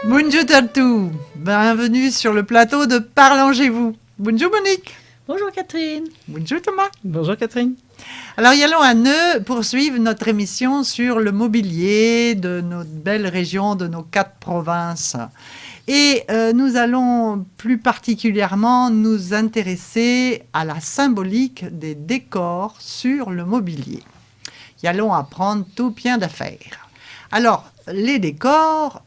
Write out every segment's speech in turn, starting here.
Bonjour Tatou, bienvenue sur le plateau de Parlangez-vous. Bonjour Monique. Bonjour Catherine. Bonjour Thomas. Bonjour Catherine. Alors y allons à Neu poursuivre notre émission sur le mobilier de notre belle région, de nos 4 provinces. Et nous allons plus particulièrement nous intéresser à la symbolique des décors sur le mobilier. Y allons apprendre tout bien d'affaires. Alors, les décors,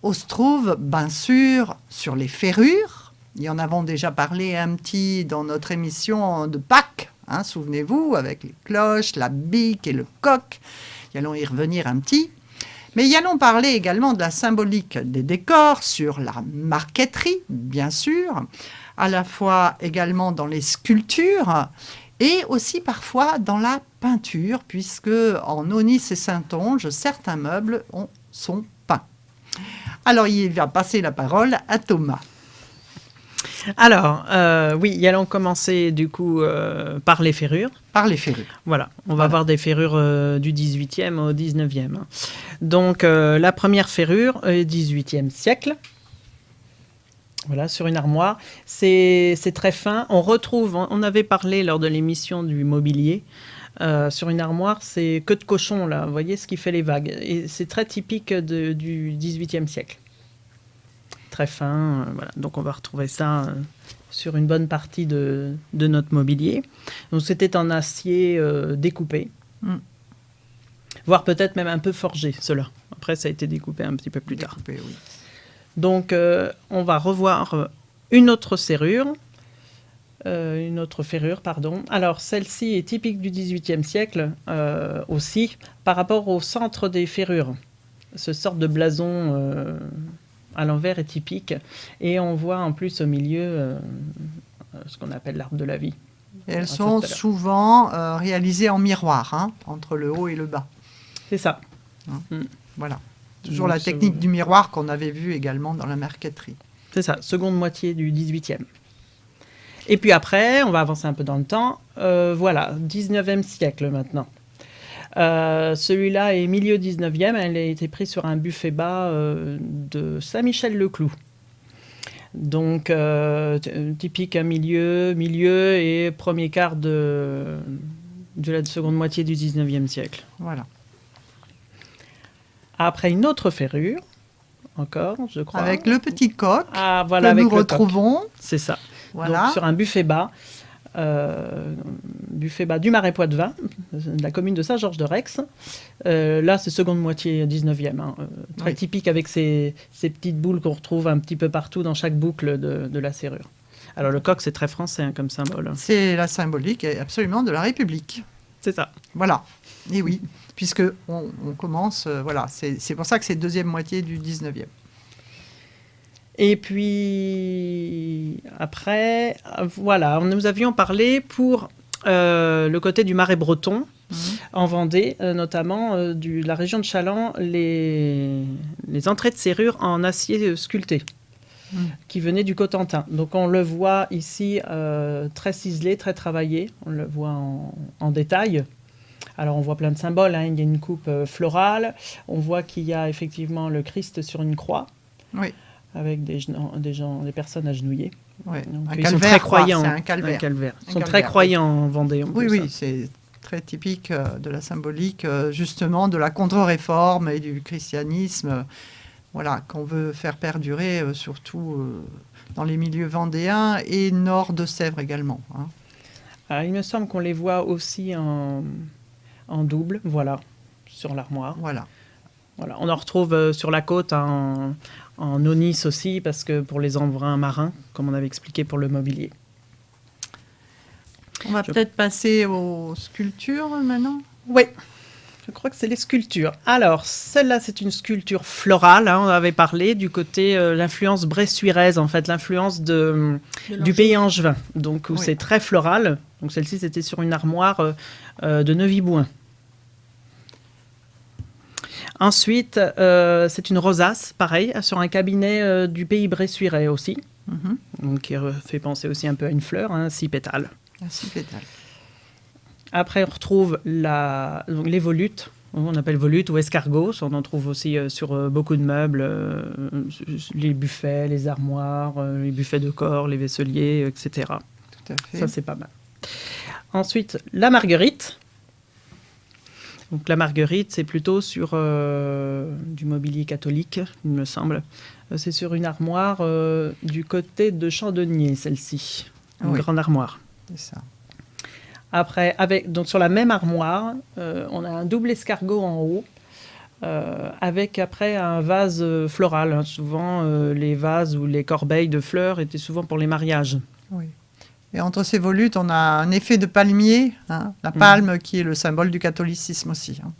on se trouve bien sûr sur les ferrures. Y en avons déjà parlé un petit dans notre émission de Pâques, hein, souvenez-vous, avec les cloches, la bique et le coq. Y allons y revenir un petit. Mais y allons parler également de la symbolique des décors sur la marqueterie, bien sûr, à la fois également dans les sculptures et aussi parfois dans la peinture, puisque en Aunis et Saintonge, certains meubles sont peints. Alors, il va passer la parole à Thomas. Alors, oui, allons commencer du coup par les ferrures. Par les ferrures. Voilà, on va voir des ferrures du 18e au 19e. Donc, la première ferrure, 18e siècle. Voilà, sur une armoire. C'est très fin. On avait parlé lors de l'émission du mobilier. Sur une armoire, c'est queue de cochon, là. Vous voyez ce qui fait les vagues. Et c'est très typique du 18e siècle. Très fin. Voilà. Donc, on va retrouver ça sur une bonne partie de notre mobilier. Donc, c'était en acier découpé. Voire peut-être même un peu forgé, cela. Après, ça a été découpé un petit peu plus tard. Oui. Donc, on va revoir une autre ferrure. Alors, celle-ci est typique du XVIIIe siècle aussi, par rapport au centre des ferrures. Ce sorte de blason à l'envers est typique. Et on voit en plus au milieu ce qu'on appelle l'arbre de la vie. Et elles sont souvent réalisées en miroir, hein, entre le haut et le bas. C'est ça. Voilà. Toujours la technique du miroir qu'on avait vue également dans la marqueterie. C'est ça, seconde moitié du 18e. Et puis après, on va avancer un peu dans le temps. Voilà, 19e siècle maintenant. Celui-là est milieu 19e. Elle a été prise sur un buffet bas de Saint-Michel-le-Cloux. Donc, typique milieu et premier quart de la seconde moitié du 19e siècle. Voilà. Après, une autre ferrure, encore, je crois. Avec le petit coq voilà, que nous retrouvons. C'est ça. Voilà. Donc, sur un buffet bas du Marais Poitevin, de la commune de Saint-Georges-de-Rex. Là, c'est seconde moitié 19e. Très typique avec ces petites boules qu'on retrouve un petit peu partout dans chaque boucle de la serrure. Alors, le coq, c'est très français comme symbole. C'est la symbolique absolument de la République. C'est ça. Voilà. Et oui, puisque on commence, voilà, c'est pour ça que c'est deuxième moitié du 19e. Et puis, après, voilà, nous avions parlé pour le côté du Marais breton, en Vendée, notamment de la région de Challans, les entrées de serrure en acier sculpté, qui venaient du Cotentin. Donc, on le voit ici très ciselé, très travaillé, on le voit en détail. Alors, on voit plein de symboles, hein. Il y a une coupe florale, on voit qu'il y a effectivement le Christ sur une croix. Oui. Avec des personnes agenouillées. Ouais. Ils sont très croyants. C'est un calvaire. Ils sont très croyants en Vendée. Oui, c'est très typique de la symbolique, justement, de la contre-réforme et du christianisme, voilà, qu'on veut faire perdurer, surtout dans les milieux vendéens et nord de Sèvres également. Hein. Alors, il me semble qu'on les voit aussi en double, voilà, sur l'armoire. Voilà. On en retrouve sur la côte en Aunis aussi, parce que pour les embruns marins, comme on avait expliqué pour le mobilier. On va peut-être passer aux sculptures maintenant. Oui, je crois que c'est les sculptures. Alors, celle-là, c'est une sculpture florale. Hein, on avait parlé du côté l'influence bressuiraise, en fait, l'influence du pays angevin, donc où c'est très floral. Donc, celle-ci, c'était sur une armoire de Neuvy-Bouin. Ensuite, c'est une rosace, pareil, sur un cabinet du pays bressuirais aussi, donc, qui fait penser aussi un peu à une fleur, 6 pétales. 6 pétales. Après, on retrouve donc les volutes, On appelle volute ou escargot. On en trouve aussi sur beaucoup de meubles, les buffets, les armoires, les buffets de corps, les vaisseliers, etc. Tout à fait. Ça, c'est pas mal. Ensuite, la marguerite. Donc, la marguerite, c'est plutôt sur du mobilier catholique, il me semble. C'est sur une armoire du côté de Chandonnier, celle-ci. Une grande armoire. C'est ça. Après, donc sur la même armoire, on a un double escargot en haut, avec après un vase floral. Hein. Souvent, les vases ou les corbeilles de fleurs étaient souvent pour les mariages. Oui. Et entre ces volutes, on a un effet de palmier, hein, la palme qui est le symbole du catholicisme aussi. Hein.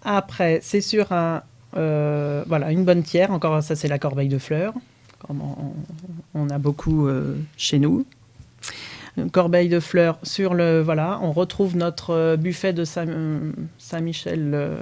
Après, c'est sur une bonne tière. Encore, ça, c'est la corbeille de fleurs, comme on a beaucoup chez nous. Une corbeille de fleurs sur le... Voilà, on retrouve notre buffet de Saint-Michel...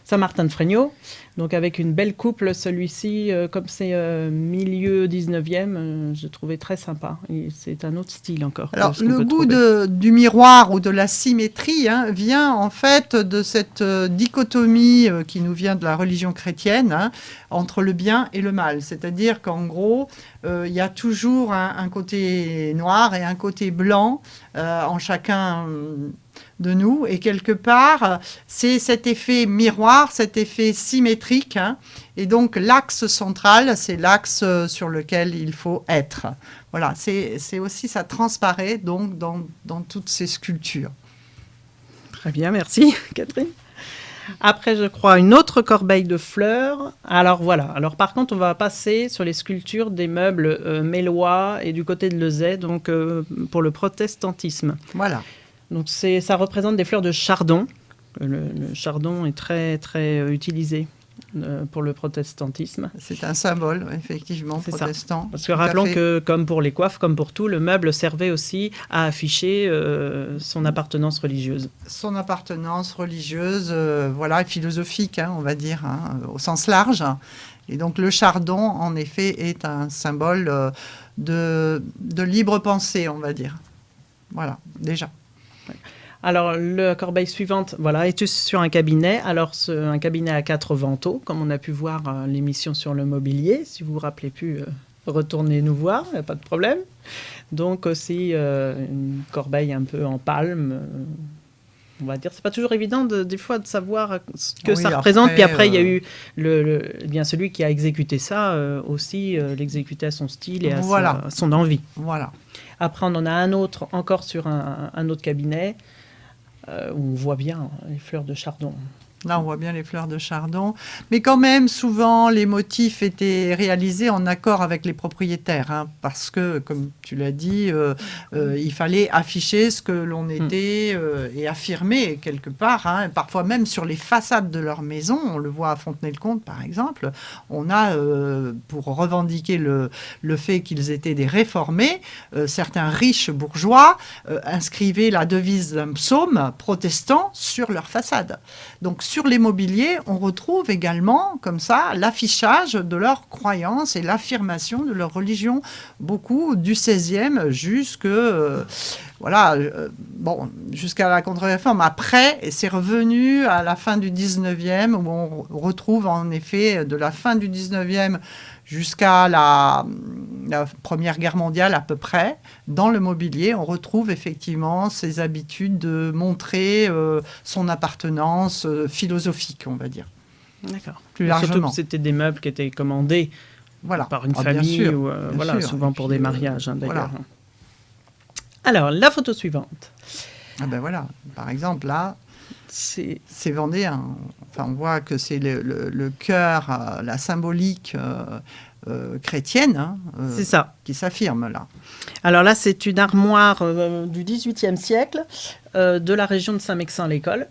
Saint-Martin de Fregnault, donc avec une belle couple, celui-ci, comme c'est milieu 19e, je trouvais très sympa. Et c'est un autre style encore. Alors, le goût du miroir ou de la symétrie vient en fait de cette dichotomie qui nous vient de la religion chrétienne entre le bien et le mal. C'est-à-dire qu'en gros, il y a toujours un côté noir et un côté blanc en chacun de nous, et quelque part, c'est cet effet miroir, cet effet symétrique, et donc l'axe central, c'est l'axe sur lequel il faut être. Voilà, c'est aussi, ça transparaît donc dans toutes ces sculptures. Très bien, merci Catherine. Après, je crois, une autre corbeille de fleurs. Alors voilà, alors par contre, on va passer sur les sculptures des meubles mélois et du côté de Lezay, donc pour le protestantisme. Voilà. Donc ça représente des fleurs de chardon. Le chardon est très, très utilisé pour le protestantisme. C'est un symbole, effectivement, protestant. Ça. Parce que rappelons que, comme pour les coiffes, comme pour tout, le meuble servait aussi à afficher son appartenance religieuse. Son appartenance religieuse, voilà, philosophique, on va dire, au sens large. Et donc le chardon, en effet, est un symbole de libre pensée, on va dire. Voilà, déjà. Alors, la corbeille suivante, voilà, est sur un cabinet. Alors, un cabinet à 4 vantaux, comme on a pu voir l'émission sur le mobilier. Si vous vous rappelez plus, retournez nous voir, il n'y a pas de problème. Donc, aussi, une corbeille un peu en palme. On va dire, c'est pas toujours évident des fois de savoir ce que ça représente. Puis après, il y a eu bien celui qui a exécuté ça aussi, l'exécuter à son style et à son envie. Voilà. Après, on en a un autre encore sur un autre cabinet où on voit bien les fleurs de chardon. Là, on voit bien les fleurs de chardon. Mais quand même, souvent, les motifs étaient réalisés en accord avec les propriétaires. Parce que, comme tu l'as dit, il fallait afficher ce que l'on était et affirmer quelque part. Parfois même sur les façades de leur maison. On le voit à Fontenay-le-Comte, par exemple. On a, pour revendiquer le fait qu'ils étaient des réformés, certains riches bourgeois inscrivaient la devise d'un psaume protestant sur leur façade. Donc, sur les mobiliers, on retrouve également, comme ça, l'affichage de leurs croyances et l'affirmation de leur religion, beaucoup du XVIe jusqu'à la Contre-Réforme. Après, c'est revenu à la fin du XIXe, où on retrouve en effet de la fin du XIXe jusqu'à la Première Guerre mondiale à peu près, dans le mobilier, on retrouve effectivement ces habitudes de montrer son appartenance philosophique, on va dire. D'accord. Plus largement. Surtout que c'était des meubles qui étaient commandés par une famille, bien sûr, ou bien sûr. souvent pour des mariages d'ailleurs. Voilà. Alors, la photo suivante. Ah ben voilà, par exemple là, c'est vendéen. Enfin, on voit que c'est le cœur, la symbolique chrétienne c'est ça. Qui s'affirme là. Alors là, c'est une armoire du XVIIIe siècle de la région de Saint-Mexin-l'École.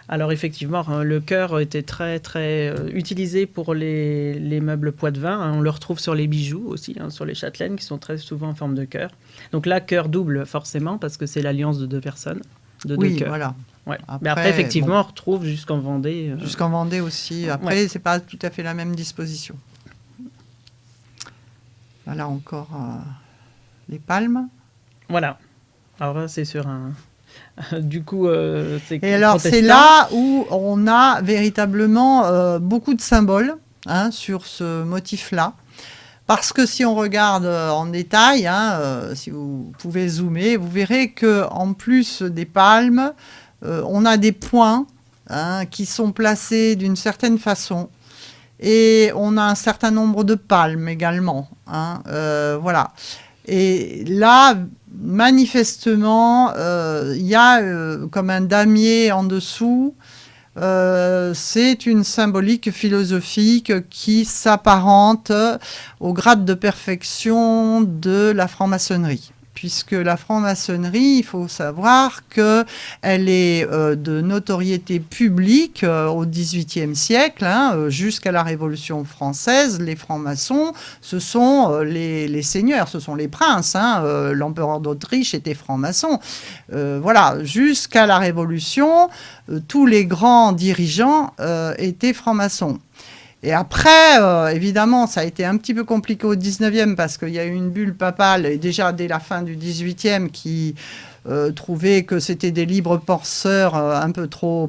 Alors effectivement, le cœur était très, très utilisé pour les meubles Poitevin. On le retrouve sur les bijoux aussi, sur les châtelaines qui sont très souvent en forme de cœur. Donc là, cœur double forcément parce que c'est l'alliance de deux personnes, de deux cœurs. Voilà. Ouais. Mais après, effectivement, on retrouve jusqu'en Vendée. Jusqu'en Vendée aussi. Après, c'est pas tout à fait la même disposition. Là encore, les palmes. Voilà. Alors là, c'est sur Du coup, c'est Et alors, c'est protestant. là où on a véritablement beaucoup de symboles sur ce motif-là. Parce que si on regarde en détail, si vous pouvez zoomer, vous verrez qu'en plus des palmes, on a des points qui sont placés d'une certaine façon. Et on a un certain nombre de palmes également. Voilà. Et là, manifestement, il y a comme un damier en dessous. C'est une symbolique philosophique qui s'apparente au grade de perfection de la franc-maçonnerie. Puisque la franc-maçonnerie, il faut savoir qu'elle est de notoriété publique au XVIIIe siècle, jusqu'à la Révolution française. Les francs-maçons, ce sont les seigneurs, ce sont les princes. L'empereur d'Autriche était franc-maçon. Voilà, jusqu'à la Révolution, tous les grands dirigeants étaient francs-maçons. Et après, évidemment, ça a été un petit peu compliqué au 19e parce qu'il y a eu une bulle papale, et déjà dès la fin du 18e, qui trouvait que c'était des libres penseurs un peu trop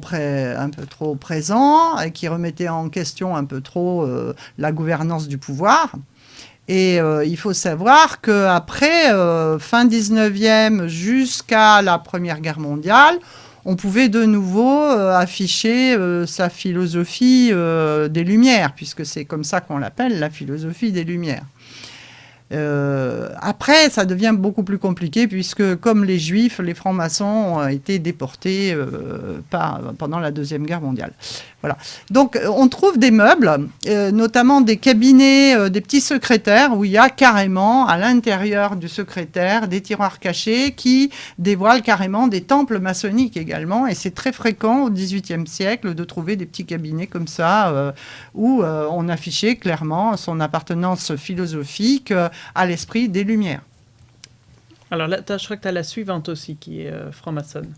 présents et qui remettaient en question un peu trop la gouvernance du pouvoir. Et il faut savoir qu'après, fin 19e jusqu'à la Première Guerre mondiale, on pouvait de nouveau afficher sa philosophie des Lumières, puisque c'est comme ça qu'on l'appelle, la philosophie des Lumières. Après, ça devient beaucoup plus compliqué, puisque comme les Juifs, les francs-maçons ont été déportés pendant la Deuxième Guerre mondiale. Voilà. Donc, on trouve des meubles, notamment des cabinets, des petits secrétaires, où il y a carrément, à l'intérieur du secrétaire, des tiroirs cachés qui dévoilent carrément des temples maçonniques également. Et c'est très fréquent au XVIIIe siècle de trouver des petits cabinets comme ça, où on affichait clairement son appartenance philosophique à l'esprit des Lumières. Alors là, je crois que tu as la suivante aussi, qui est franc-maçonne.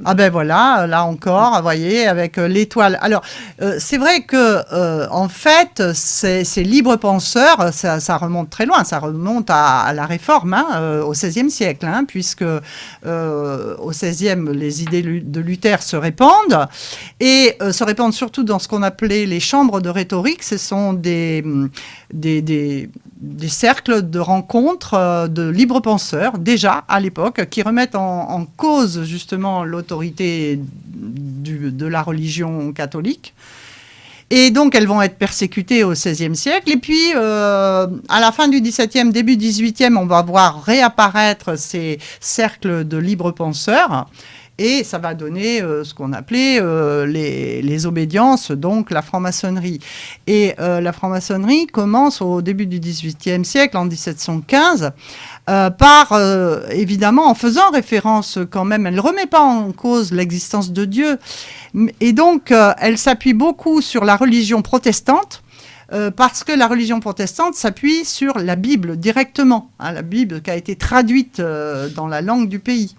Ah ben voilà, là encore, vous voyez, avec l'étoile. Alors, c'est vrai que, en fait, ces libres penseurs, ça remonte très loin, ça remonte à la Réforme, au XVIe siècle, puisque au XVIe, les idées de Luther se répandent, et se répandent surtout dans ce qu'on appelait les chambres de rhétorique. Ce sont des cercles de rencontres de libres penseurs, déjà à l'époque, qui remettent en cause justement l'autorité de la religion catholique. Et donc, elles vont être persécutées au XVIe siècle. Et puis, à la fin du XVIIe, début XVIIIe, on va voir réapparaître ces cercles de libres penseurs. Et ça va donner ce qu'on appelait les obédiences, donc la franc-maçonnerie. Et la franc-maçonnerie commence au début du XVIIIe siècle, en 1715, évidemment, en faisant référence quand même, elle ne remet pas en cause l'existence de Dieu. Et donc, elle s'appuie beaucoup sur la religion protestante, parce que la religion protestante s'appuie sur la Bible directement, la Bible qui a été traduite dans la langue du pays.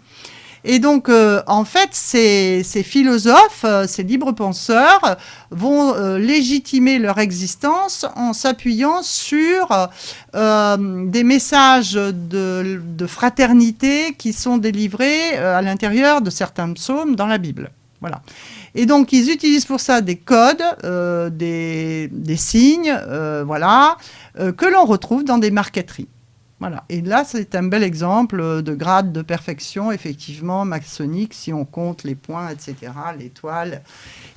Et donc, en fait, ces philosophes, ces libres penseurs, vont légitimer leur existence en s'appuyant sur des messages de fraternité qui sont délivrés à l'intérieur de certains psaumes dans la Bible. Voilà. Et donc, ils utilisent pour ça des codes, des signes, que l'on retrouve dans des marqueteries. Voilà. Et là, c'est un bel exemple de grade de perfection, effectivement, maçonnique, si on compte les points, etc., l'étoile,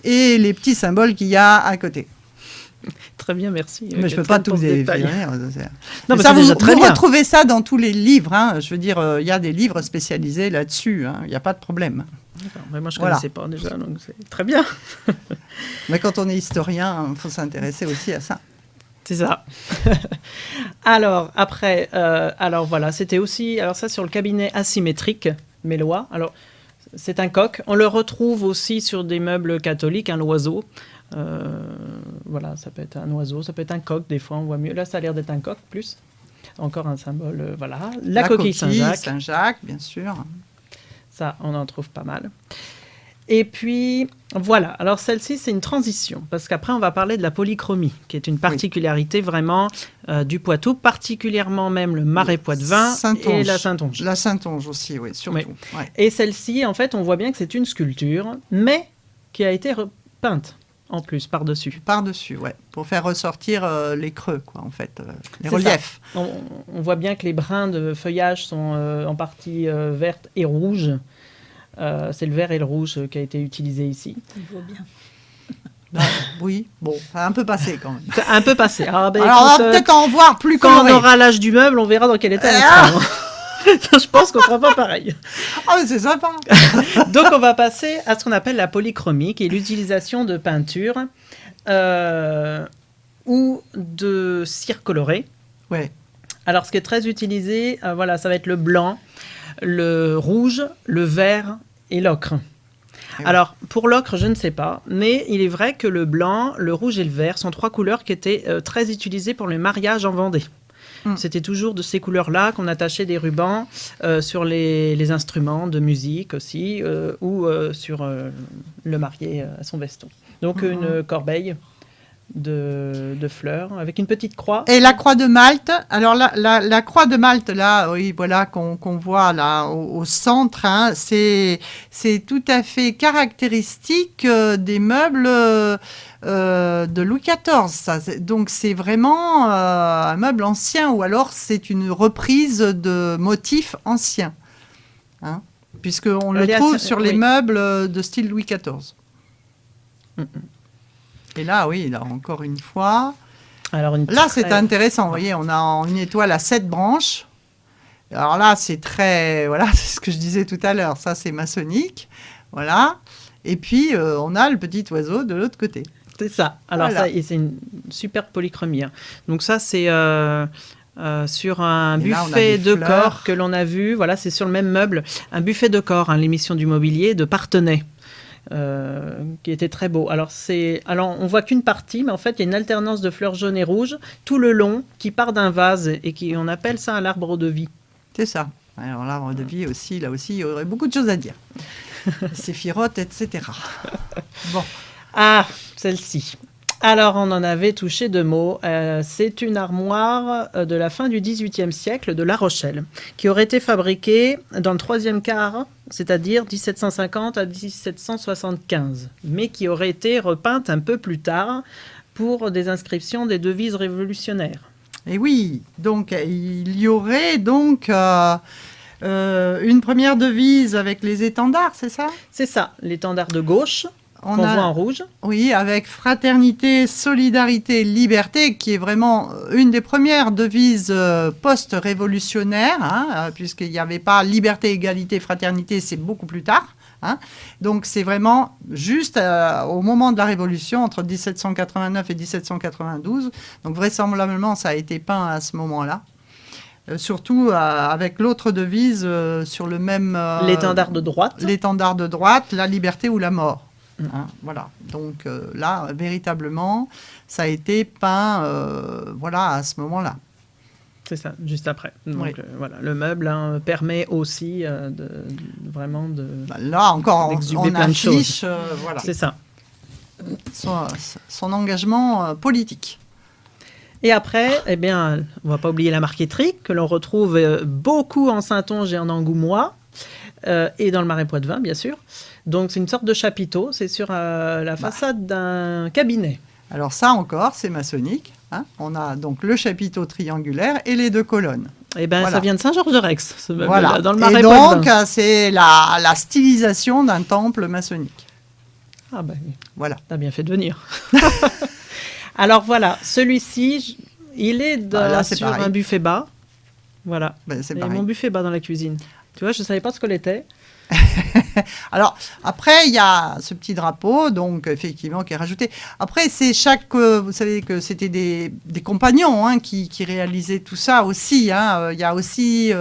et les petits symboles qu'il y a à côté. Très bien, merci. Mais je ne peux pas tout vous détailler. Non, mais ça, vous bien. retrouvez ça dans tous les livres. Je veux dire, il y a des livres spécialisés là-dessus. Il n'y a pas de problème. Mais moi, je ne connaissais pas déjà, donc c'est très bien. Mais quand on est historien, il faut s'intéresser aussi à ça. C'est ça. Alors, après, voilà, c'était aussi, alors ça sur le cabinet asymétrique, mélois. Alors, c'est un coq. On le retrouve aussi sur des meubles catholiques, l'oiseau. Voilà, ça peut être un oiseau, ça peut être un coq, des fois on voit mieux. Là, ça a l'air d'être un coq plus. Encore un symbole, voilà. La coquille Saint-Jacques. Saint-Jacques, bien sûr. Ça, on en trouve pas mal. Et puis, voilà. Alors, celle-ci, c'est une transition, parce qu'après, on va parler de la polychromie, qui est une particularité vraiment du Poitou, particulièrement même le Marais Poitevin et la Saintonge. La Saintonge aussi, oui, surtout. Oui. Ouais. Et celle-ci, en fait, on voit bien que c'est une sculpture, mais qui a été peinte en plus, par-dessus. Par-dessus, ouais, pour faire ressortir les creux, quoi, en fait, les C'est reliefs. On voit bien que les brins de feuillage sont en partie vertes et rouges. C'est le vert et le rouge qui a été utilisé ici. Il vaut bien. Bah, oui, bon, ça a un peu passé quand même. C'est un peu passé. Alors, Alors on va peut-être en voir plus quand coloré. on aura l'âge du meuble, on verra dans quel état il sera. Je pense qu'on ne fera pas pareil. Ah, mais c'est sympa. Donc, on va passer à ce qu'on appelle la polychromie, qui est l'utilisation de peinture ou de cire colorée. Ouais. Alors, ce qui est très utilisé, voilà, ça va être le blanc, le rouge, le vert et l'ocre. Oui. Alors, pour l'ocre, je ne sais pas, mais il est vrai que le blanc, le rouge et le vert sont 3 couleurs qui étaient très utilisées pour le mariage en Vendée. C'était toujours de ces couleurs-là qu'on attachait des rubans sur les instruments de musique aussi, ou sur le marié à son veston. Donc une corbeille de fleurs avec une petite croix. Et la croix de Malte, alors la croix de Malte, là, oui, voilà, qu'on voit là au centre, hein, c'est tout à fait caractéristique des meubles de Louis XIV. Ça. Donc c'est vraiment un meuble ancien, ou alors c'est une reprise de motifs anciens, hein, puisqu'on le trouve sur les meubles de style Louis XIV. Et là, oui, là, encore une fois. Alors, là, c'est intéressant. Vous voyez, on a une étoile à 7 branches. Alors là, c'est très... Voilà, c'est ce que je disais tout à l'heure. Ça, c'est maçonnique. Voilà. Et puis, on a le petit oiseau de l'autre côté. C'est ça. Alors, voilà. ça, c'est une superbe polychromie. Hein. Donc ça, c'est sur un buffet de corps que l'on a vu. Voilà, c'est sur le même meuble. Un buffet de corps, hein, l'émission du mobilier de Parthenay. Qui était très beau. Alors, on voit qu'une partie, mais en fait, il y a une alternance de fleurs jaunes et rouges tout le long qui part d'un vase et on appelle ça l'arbre de vie. C'est ça. Alors, l'arbre de vie aussi, là aussi, il y aurait beaucoup de choses à dire. Séphiroth, etc. Bon. Ah, celle-ci. Alors, on en avait touché 2 mots. C'est une armoire de la fin du XVIIIe siècle de La Rochelle, qui aurait été fabriquée dans le 3e quart, c'est-à-dire 1750 à 1775, mais qui aurait été repeinte un peu plus tard pour des inscriptions des devises révolutionnaires. Et oui, donc il y aurait donc une première devise avec les étendards, c'est ça ? C'est ça, l'étendard de gauche. On voit en rouge. Oui, avec fraternité, solidarité, liberté, qui est vraiment une des premières devises post-révolutionnaires, hein, puisqu'il n'y avait pas liberté, égalité, fraternité, c'est beaucoup plus tard. Hein. Donc c'est vraiment juste au moment de la Révolution, entre 1789 et 1792. Donc vraisemblablement, ça a été peint à ce moment-là. Surtout avec l'autre devise sur le même... l'étendard de droite. L'étendard de droite, la liberté ou la mort. Hein, voilà, donc là, véritablement, ça a été peint voilà, à ce moment-là. C'est ça, juste après. Donc oui. Voilà, le meuble permet aussi vraiment de... Là encore, on affiche voilà, c'est ça. Son engagement politique. Et après, eh bien, on ne va pas oublier la marqueterie, que l'on retrouve beaucoup en Saintonge et en Angoumois, et dans le Marais Poitevin, bien sûr. Donc, c'est une sorte de chapiteau. C'est sur la façade d'un cabinet. Alors ça encore, c'est maçonnique. Hein. On a donc le chapiteau triangulaire et les 2 colonnes. Eh bien, voilà. Ça vient de Saint-Georges-de-Rex, ce meuble-là, voilà. dans le Marais Poitevin. Et donc, c'est la stylisation d'un temple maçonnique. Ah ben, voilà. T'as bien fait de venir. Alors voilà, celui-ci, il est sur un buffet bas. Voilà. Ben, c'est mon buffet bas dans la cuisine. Tu vois, je ne savais pas ce que c'était. Alors, après, il y a ce petit drapeau, donc, effectivement, qui est rajouté. Après, c'est vous savez que c'était des compagnons hein, qui réalisaient tout ça aussi. Hein. Il y a aussi,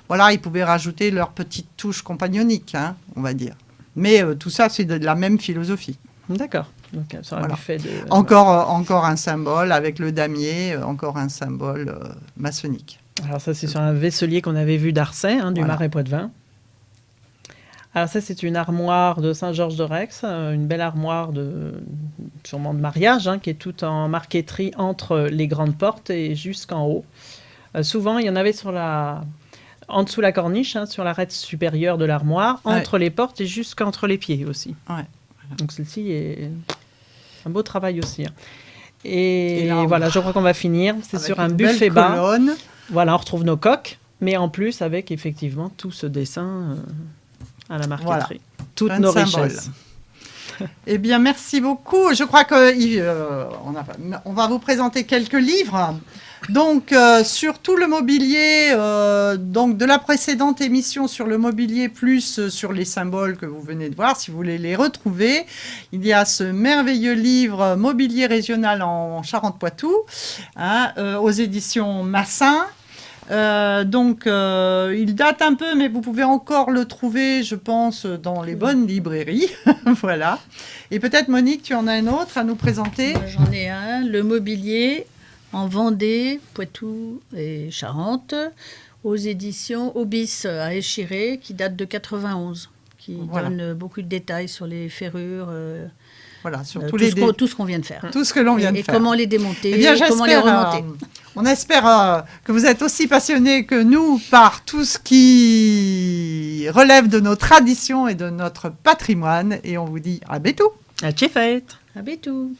voilà, ils pouvaient rajouter leur petite touche compagnonique, hein, on va dire. Mais tout ça, c'est de la même philosophie. D'accord. Donc, sur un buffet de... Encore un symbole avec le damier, encore un symbole maçonnique. Alors ça, c'est sur un vaisselier qu'on avait vu d'Arcet, hein, du Marais Poitevin. Alors ça, c'est une armoire de Saint-Georges-de-Rex, une belle armoire sûrement de mariage, hein, qui est toute en marqueterie entre les grandes portes et jusqu'en haut. Souvent, il y en avait en dessous la corniche, hein, sur l'arête supérieure de l'armoire, entre les portes et jusqu'entre les pieds aussi. Ouais. Donc celle-ci est un beau travail aussi. Hein. Et voilà, je crois qu'on va finir. C'est avec sur un une buffet belle bas. colonne. Voilà, on retrouve nos coques, mais en plus avec effectivement tout ce dessin à la marqueterie. Voilà. Toutes Plein nos de symboles. richesses. Eh bien, merci beaucoup. Je crois que on va vous présenter quelques livres. Donc, sur tout le mobilier, donc de la précédente émission sur le mobilier, plus sur les symboles que vous venez de voir, si vous voulez les retrouver, il y a ce merveilleux livre Mobilier régional en Charente-Poitou, hein, aux éditions Massin. Il date un peu, mais vous pouvez encore le trouver, je pense, dans les bonnes librairies. Voilà. Et peut-être, Monique, tu en as un autre à nous présenter? Moi, j'en ai un, le mobilier en Vendée, Poitou et Charente, aux éditions Obis à Échiré, qui date de 91, qui donne beaucoup de détails sur les ferrures. Voilà, sur tout ce qu'on vient de faire. Tout ce que l'on vient de faire. Et comment les démonter, eh bien, comment les remonter. On espère que vous êtes aussi passionnés que nous par tout ce qui relève de nos traditions et de notre patrimoine. Et on vous dit à bientôt. À Tchefait. À bientôt.